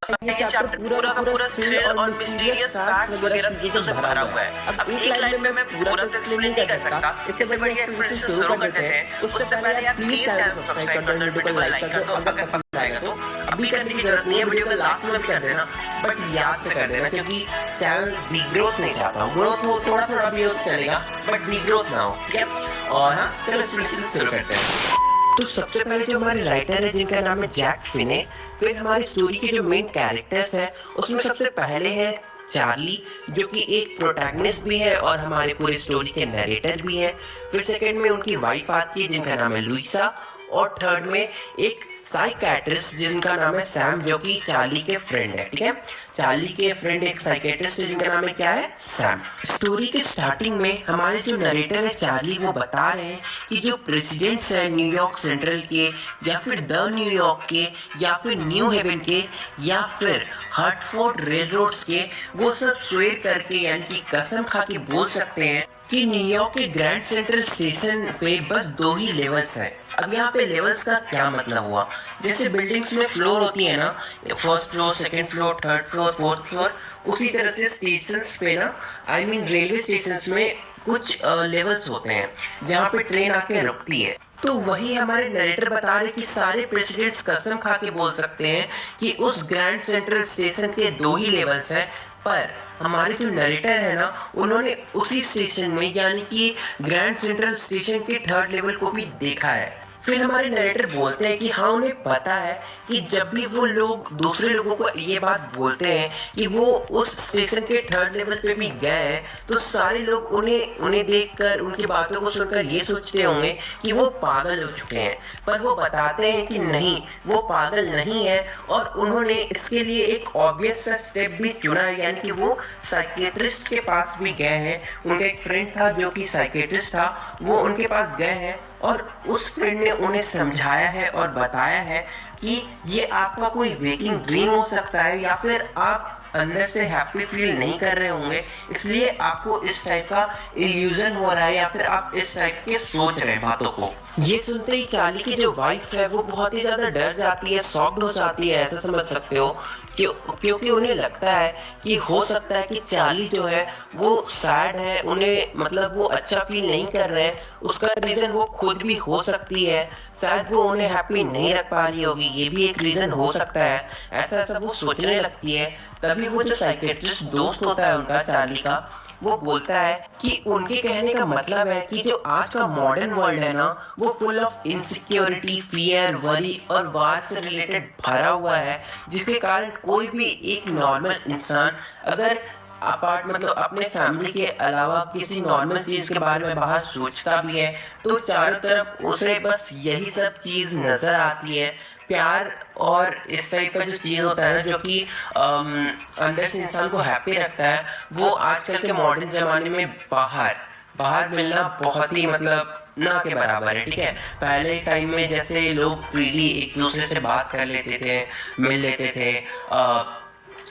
ये चैप्टर पूरा का पूरा थ्रिल और मिस्टीरियस फैक्ट्स वगैरह चीजों से भरा हुआ है। अब एक लाइन में मैं पूरा तो एक्सप्लेन नहीं कर सकता, इससे बढ़िया एक्सप्लेनेशन शुरू करते हैं। उससे पहले यार प्लीज चैनल को सब्सक्राइब कर दो, वीडियो को लाइक कर दो अगर पसंद आएगा तो। अभी करने की जरूरत नहीं है, वीडियो को लास्ट में भी कर देना, बट याद से कर देना क्योंकि चैनल डीग्रोथ नहीं चाहता हूँ। ग्रोथ हो थोड़ा थोड़ा भी हो तो चलेगा, बट डीग्रोथ ना हो, ठीक है। और हाँ चलो एक्सप्लेनेशन शुरू करते हैं। तो सबसे पहले जो हमारे राइटर है जिनका नाम है जैक फिने, फिर हमारी स्टोरी के जो मेन कैरेक्टर्स हैं उसमें सबसे पहले है चार्ली जो कि एक प्रोटैगनिस्ट भी है और हमारे पूरी स्टोरी के नरेटर भी है। फिर सेकंड में उनकी वाइफ आती है जिनका नाम है लुइसा, और थर्ड में एक साइकेट्रिस्ट जिनका नाम है सैम जो कि चार्ली के फ्रेंड है, ठीक है। चार्ली के फ्रेंड एक साइकेट्रिस्ट है जिनका नाम है क्या है, सैम। स्टोरी के स्टार्टिंग में हमारे जो नरेटर है चार्ली वो बता रहे हैं कि जो प्रेसिडेंट्स है न्यूयॉर्क सेंट्रल के या फिर द न्यूयॉर्क के या फिर न्यू हेवन के या फिर हर्टफोर्ड रेल रोड्स के, वो सब स्वेर करके यानी कि कसम खा के बोल सकते हैं कि न्यूयॉर्क के ग्रैंड सेंट्रल स्टेशन पे बस 2 ही लेवल्स हैं। अब यहाँ पे लेवल्स का क्या मतलब हुआ, जैसे बिल्डिंग्स में फ्लोर होती है ना, first floor, second floor, third floor, fourth floor, उसी तरह से स्टेशंस पे ना, आई मीन रेलवे स्टेशंस में कुछ लेवल्स होते हैं जहाँ पे ट्रेन आके रुकती है। तो वही हमारे नरेटर बता रहे कि सारे प्रेसिडेंट्स कसम खा के बोल सकते हैं कि उस ग्रैंड सेंट्रल स्टेशन के 2 ही लेवल्स हैं, पर हमारे जो नरेटर है ना उन्होंने उसी स्टेशन में यानी कि ग्रैंड सेंट्रल स्टेशन के 3rd लेवल को भी देखा है। फिर हमारे नरेटर बोलते हैं कि हाँ उन्हें पता है कि जब भी वो लोग दूसरे लोगों को ये बात बोलते हैं कि वो उस स्टेशन के 3rd लेवल पे भी गए हैं तो सारे लोग उन्हें देखकर उनकी बातों को सुनकर ये सोचते होंगे कि वो पागल हो चुके हैं, पर वो बताते हैं कि नहीं, वो पागल नहीं है और उन्होंने इसके लिए एक ऑब्वियस सा स्टेप भी चुना है, यानी कि वो साइकेट्रिस्ट के पास भी गए हैं। उनका एक फ्रेंड था जो कि साइकेट्रिस्ट था, वो उनके पास गए हैं और उस फ्रेंड ने उन्हें समझाया है और बताया है कि ये आपका कोई वेकिंग ड्रीम हो सकता है या फिर आप अंदर से हैप्पी फील नहीं कर रहे होंगे, इसलिए आपको इस टाइप का इल्यूजन हो रहा है या फिर आप इस टाइप के सोच रहे हैं बातों को। ये सुनते ही चार्ली की जो वाइफ है वो बहुत ही ज़्यादा डर जाती है, शॉक्ड हो जाती है, ऐसा समझ सकते हो, क्योंकि उन्हें लगता है कि हो सकता है कि चार्ली जो है वो सैड है, उन्हें मतलब वो अच्छा फील नहीं कर रहे हैं। उसका रीज़न वो खुद भी हो सकती है, शायद वो उन्हें हैप्पी नहीं रख पा रही होगी, ये भी एक रीज़न हो सकता है। ऐसा ऐसा वो सोचने लगती है। तभी वो जो साइकेट्रिस्ट दोस्त होता है उनका, चार्ली का, वो बोलता है कि उनके कहने का मतलब है कि जो आज का मॉडर्न वर्ल्ड है ना वो full of insecurity, fear, worry और वार से रिलेटेड भरा हुआ है, जिसके कारण कोई भी एक नॉर्मल इंसान अगर अपार्ट मतलब अपने फैमिली के अलावा किसी नॉर्मल चीज़ के बारे में बाहर सोचता भी है तो चारों तरफ उसे बस यही सब चीज़ नज़र आती है। प्यार और इस टाइप का जो चीज़ होता है ना जो कि अंदर से इंसान को हैप्पी रखता है, वो आजकल के मॉडर्न ज़माने में बाहर मिलना बहुत ही मतलब ना के बराबर है, ठीक है। पहले टाइम में जैसे लोग फ्रीली एक दूसरे से बात कर लेते थे, मिल लेते थे,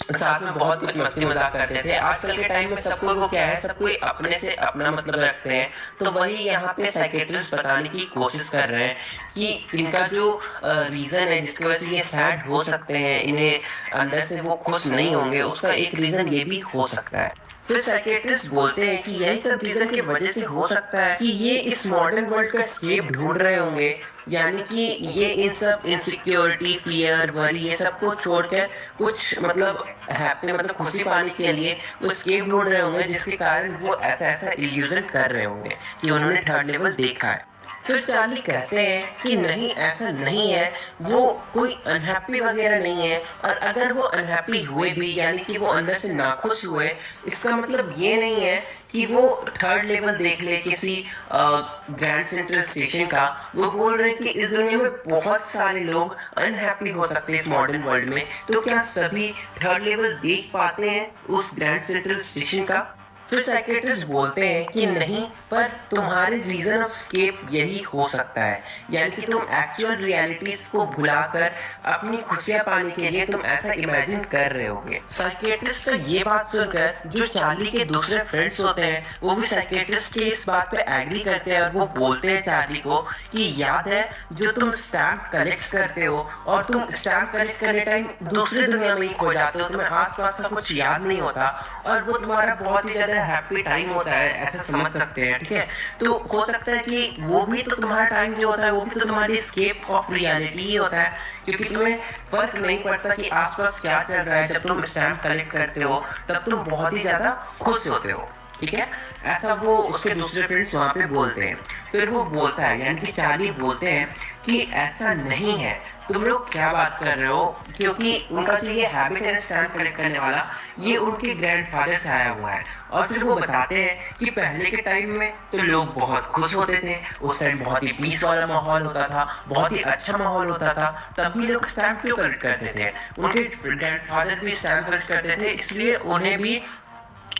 साथ में बहुत कुछ मस्ती मजाक करते थे। आजकल के टाइम में सबको वो क्या है, सब कोई अपने से अपना मतलब रखते हैं। तो वही यहाँ पे साइकेट्रिस्ट बताने की कोशिश कर रहे हैं कि इनका जो रीज़न है जिसकी वजह से ये सैड हो सकते हैं, इन्हें अंदर से वो खुश नहीं होंगे, उसका एक रीज़न ये भी हो सकता है। फिर साइकेट्रिस्ट बोलते हैं कि यही सब रीज़न की वजह से हो सकता है कि ये इस मॉडर्न वर्ल्ड का एस्केप ढूंढ रहे होंगे, यानी कि ये इन सब इनसिक्योरिटी, फियर, वरी ये सब को छोड़कर कुछ मतलब हैप्पी मतलब खुशी पाने के लिए वो एस्केप ढूंढ रहे होंगे, जिसके कारण वो ऐसा इल्यूजन कर रहे होंगे कि उन्होंने 3rd लेवल देखा है। फिर चार्ली कहते हैं कि नहीं, ऐसा नहीं है, वो कोई अनहैप्पी वगैरह नहीं है, और अगर वो अनहैप्पी हुए भी यानी कि वो अंदर से नाखुश हुए, इसका मतलब ये नहीं है कि वो 3rd लेवल देख ले किसी ग्रैंड सेंट्रल स्टेशन का। वो बोल रहे हैं कि इस दुनिया में बहुत सारे लोग अनहैप्पी हो सकते हैं इस मॉडर्न वर्ल्ड में, तो क्या सभी 3rd लेवल देख पाते हैं उस ग्रैंड सेंट्रल स्टेशन का? फिर साइकियाट्रिस्ट बोलते हैं कि नहीं, पर तुम्हारे रीजन ऑफ स्केप यही हो सकता है, यानी कि तुम एक्चुअल रियलिटीज को भुलाकर अपनी खुशियां पाने के लिए तुम ऐसा इमेजिन कर रहे होगे। साइकियाट्रिस्ट का ये बात सुनकर जो चार्ली के दूसरे फ्रेंड्स होते हैं वो भी साइकियाट्रिस्ट की इस बात पे एग्री करते हैं और वो बोलते हैं चार्ली को कि याद है जो तुम स्टैम्प कलेक्ट करते हो और तुम स्टैम्प कलेक्ट करने टाइम दूसरी दुनिया में ही खो जाते हो, तुम्हें आसपास का कुछ याद नहीं होता और वो तुम्हारा बहुत ही ज्यादा हैप्पी टाइम होता है, ऐसा समझ सकते हैं। ठीक है, तो हो सकता है कि वो भी तो तुम्हारा टाइम जो होता है वो भी तो तुम्हारी एस्केप ऑफ रियलिटी ही होता है, क्योंकि तुम्हें फर्क नहीं पड़ता कि आसपास क्या चल रहा है। जब तुम स्टैम्प कलेक्ट करते हो तब तुम बहुत ही ज्यादा खुश होते हो। ठीक है, ऐसा वो उसके दूसरे फ्रेंड्स वहाँ पे बोलते हैं। फिर वो बोलता है, यानी कि चार्ली बोलते हैं कि ऐसा नहीं है, तुम लोग क्या बात कर रहे हो, क्योंकि उनका जो ये हैबिट है स्टैम्प कलेक्ट करने वाला, ये उनके ग्रैंडफादर से आया हुआ है। और फिर वो बताते हैं कि पहले के टाइम में तो लोग बहुत खुश होते थे, उस टाइम बहुत ही पीस वाला माहौल होता था, बहुत ही अच्छा माहौल होता था, तब भी लोग स्टैम्प क्यों कलेक्ट करते थे। उनके ग्रैंडफादर भी स्टैम्प कलेक्ट करते थे, इसलिए उन्हें भी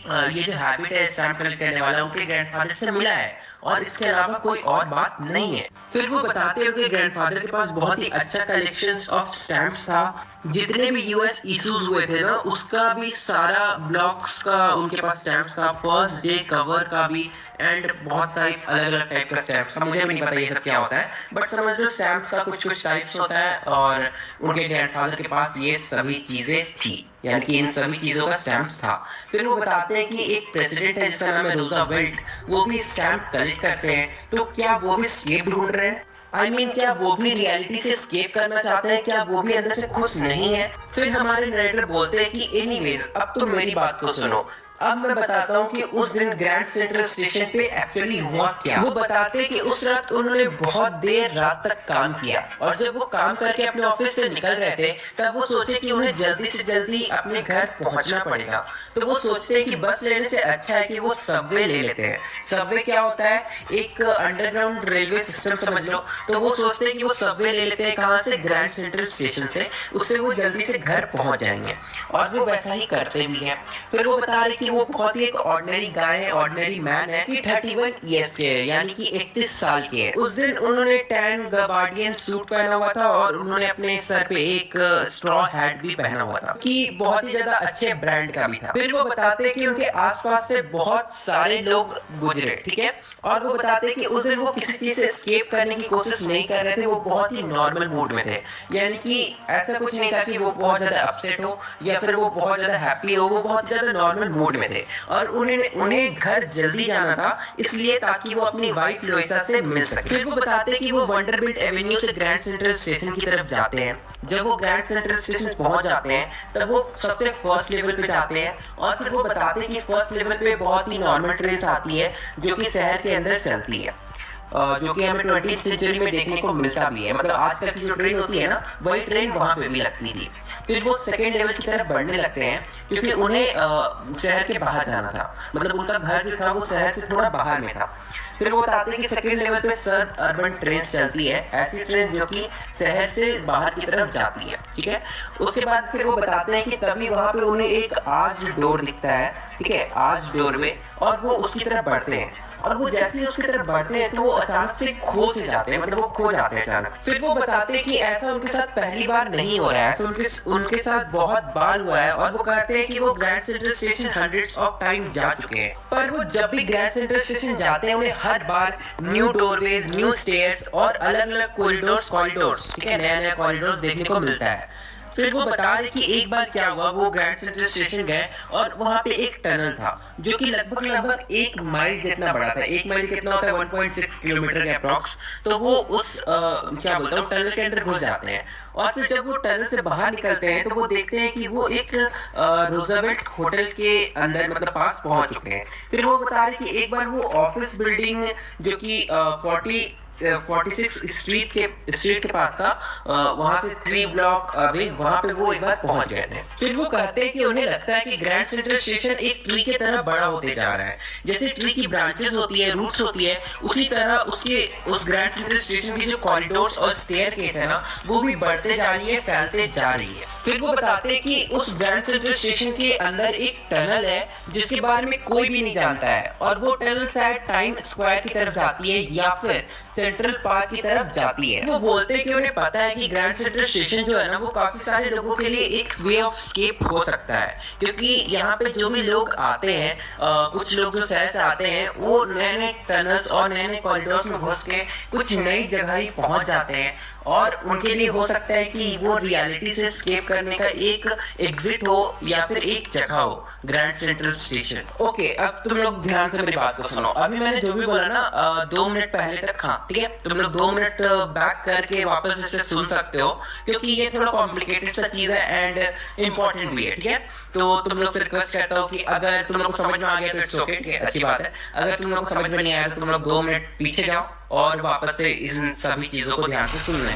ये जो हैबिट है स्टैम्प कलेक्ट करने वाला उनके ग्रैंडफादर से मिला है और इसके अलावा कोई और बात नहीं है। फिर वो बताते हैं कि ग्रैंडफादर के पास बहुत ही अच्छा कलेक्शंस ऑफ स्टैम्प्स था, जितने भी यूएस इश्यूज हुए थे ना उसका भी सारा ब्लॉक्स का उनके पास स्टैम्प्स था, फर्स्ट डे कवर का भी, एंड बहुत टाइप अलग अलग टाइप का स्टैम्प्स। मुझे भी नहीं पता ये सब क्या होता है, बट समझ लो स्टैम्प्स का कुछ कुछ टाइप्स होता है और उनके ग्रैंडफादर के पास ये सभी चीजें थी, यानी कि इन सभी चीजों का स्टैम्प्स था। फिर वो बताते हैं कि एक प्रेसिडेंट है जिसका नाम है रूजवेल्ट, वो भी स्टैम्प कलेक्ट करते हैं, तो क्या वो भी एस्केप ढूंढ रहे हैं? I mean, क्या वो भी रियलिटी से एस्केप करना चाहते हैं? क्या वो भी अंदर से खुश नहीं है? फिर हमारे नरेटर बोलते हैं कि एनीवेज अब तुम मेरी बात को सुनो, अब मैं बताता हूँ कि उस दिन ग्रैंड सेंट्रल स्टेशन पे एक्चुअली हुआ क्या। वो बताते हैं कि उस रात उन्होंने बहुत देर रात तक काम किया और जब वो काम करके अपने ऑफिस से निकल रहे थे तब वो सोचे कि उन्हें जल्दी से जल्दी अपने घर पहुंचना पड़ेगा। तो वो सोचते हैं कि बस लेने से अच्छा है कि वो सबवे ले लेते हैं। सबवे क्या होता है? एक अंडरग्राउंड रेलवे सिस्टम समझ लो। तो वो सोचते हैं कि वो सबवे ले लेते हैं, कहाँ से? ग्रैंड सेंट्रल स्टेशन से, उससे वो जल्दी से घर पहुंच जाएंगे और वो वैसा ही करते भी हैं। फिर वो बता रहे वो बहुत ही एक ऑर्डिनरी गाय है, ऑर्डिनरी मैन है कि 31 ईयर्स के है, यानी कि 31 साल के है। उस दिन उन्होंने टैन गार्डियन सूट पहना हुआ था और उन्होंने अपने सर पे एक स्ट्रॉ हैट भी पहना हुआ था कि बहुत ही ज्यादा अच्छे ब्रांड का भी था। फिर वो बताते हैं कि उनके आसपास से बहुत सारे लोग गुजरे, ठीक है, और वो बताते हैं कि उस दिन वो किसी चीज से एस्केप करने की कोशिश नहीं कर रहे थे, वो बहुत ही नॉर्मल मूड में थे, यानी कि ऐसा कुछ नहीं था कि वो बहुत ज्यादा अपसेट हो या फिर वो बहुत ज्यादा हैप्पी हो, वो बहुत ज्यादा नॉर्मल मूड में थे और उन्हें घर जल्दी जाना था, इसलिए ताकि वो अपनी वाइफ लोइसा से मिल सके। फिर वो बताते हैं कि वो वंडरबिल्ट एवेन्यू से ग्रैंड सेंट्रल स्टेशन की तरफ जाते हैं। जब वो ग्रैंड सेंट्रल स्टेशन पहुंच जाते हैं तब वो सबसे फर्स्ट लेवल पे जाते हैं और फिर वो बताते हैं कि फर्स्ट लेवल पे बहुत ही नॉर्मल ट्रेन आती है जो कि शहर के अंदर चलती है, जो कि हमें 20th सेंचुरी में देखने को मिलता भी है। मतलब आजकल की जो ट्रेन होती है ना, वही ट्रेन वहाँ पे भी लगती थी। फिर वो सेकेंड लेवल की तरफ बढ़ने लगते हैं क्योंकि उन्हें शहर के बाहर जाना था, मतलब उनका घर जो था वो शहर से थोड़ा बाहर में था। फिर वो बताते हैं कि सेकेंड लेवल पे सब अर्बन ट्रेन चलती है, ऐसी ट्रेन जो कि शहर से बाहर की तरफ जाती है, ठीक है। उसके बाद फिर वो बताते हैं कि तभी वहाँ पे उन्हें एक आर्च डोर दिखता है, ठीक है, आर्च डोरवे, और वो उसकी तरफ बढ़ते हैं और वो जैसे ही उसकी तरफ बढ़ते हैं तो वो अचानक से खो से जाते हैं, मतलब वो खो जाते हैं अचानक। फिर वो बताते हैं कि ऐसा उनके साथ पहली बार नहीं हो रहा है, ऐसा उनके साथ बहुत बार हुआ है और वो कहते हैं कि वो grand central station hundreds of time जा चुके हैं, पर वो जब भी ग्रैंड सेंट्रल स्टेशन जाते हैं उन्हें हर बार न्यू डोरवेज, न्यू स्टेयर्स और अलग अलग कॉरिडोर्स, ठीक है, नया नया कॉरिडोर्स देखने को मिलता है। फिर वो बता रहे कि एक बार क्या हुआ, वो ग्रैंड सेंट्रल स्टेशन गए और वहाँ पे एक टनल था जो कि लगभग 1 माइल जितना बड़ा था। 1 माइल कितना होता है? 1.6 किलोमीटर के अप्रॉक्स। तो वो उस क्या बोलता हूँ, टनल के अंदर घुस जाते हैं और फिर जब वो टनल से बाहर निकलते हैं तो वो देखते हैं कि वो एक रूजवेल्ट होटल के अंदर, मतलब पास पहुंच चुके हैं। फिर वो बता रहे कि एक बार वो ऑफिस बिल्डिंग जो कि 46 स्ट्रीट के पास था, वहां से 3 ब्लॉक अवे वहां पे वो एक बार पहुंच गए थे। फिर वो कहते हैं कि उन्हें लगता है कि ग्रैंड सेंट्रल स्टेशन एक ट्री की तरह बड़ा होते जा रहा है। जैसे ट्री की ब्रांचेस होती है, रूट्स होती है, उसी तरह उस ग्रैंड सेंट्रल स्टेशन की जो कॉरिडोर्स और स्टेयरकेस है ना, वो भी बढ़ते जा रही है, फैलते जा रही है। फिर वो बताते हैं कि उस ग्रैंड सेंट्रल स्टेशन के अंदर एक टनल है जिसके बारे में कोई भी नहीं जानता है, और वो टनल शायद टाइम स्क्वायर की तरफ जाती है या फिर सेंट्रल पार्क की तरफ जाती है। वो बोलते हैं कि उन्हें पता है कि ग्रैंड सेंट्रल स्टेशन जो है ना, वो काफी सारे लोगों के लिए एक वे ऑफ स्केप हो सकता है, क्योंकि यहाँ पे जो भी लोग आते हैं, कुछ लोग जो शहर से आते हैं, वो नए नए टनल्स और नए नए कॉरिडोर्स में घुस के कुछ नई जगह ही पहुंच जाते हैं, और उनके लिए हो सकता है कि वो रियलिटी से स्केप करने का एक एग्जिट हो या फिर एक जगह हो ग्रैंड सेंट्रल स्टेशन। ओके, अब तुम लोग ध्यान से मेरी बात को सुनो। अभी मैंने जो भी बोला ना 2 मिनट पहले तक, हाँ ठीक है, तुम लोग 2 मिनट बैक करके वापस इसे सुन सकते हो, क्योंकि ये थोड़ा कॉम्प्लिकेटेड सा चीज है एंड इम्पोर्टेंट भी है, ठीक है। तो तुम लोग से रिक्वेस्ट करता हूँ कि अगर तुम लोग को समझ में आ गया तो इट्स ओके, ठीक है, अच्छी बात है। अगर तुम लोग को समझ में नहीं आया तो तुम लोग 2 मिनट पीछे जाओ और वापस से इन सभी चीजों को ध्यान से सुन लें।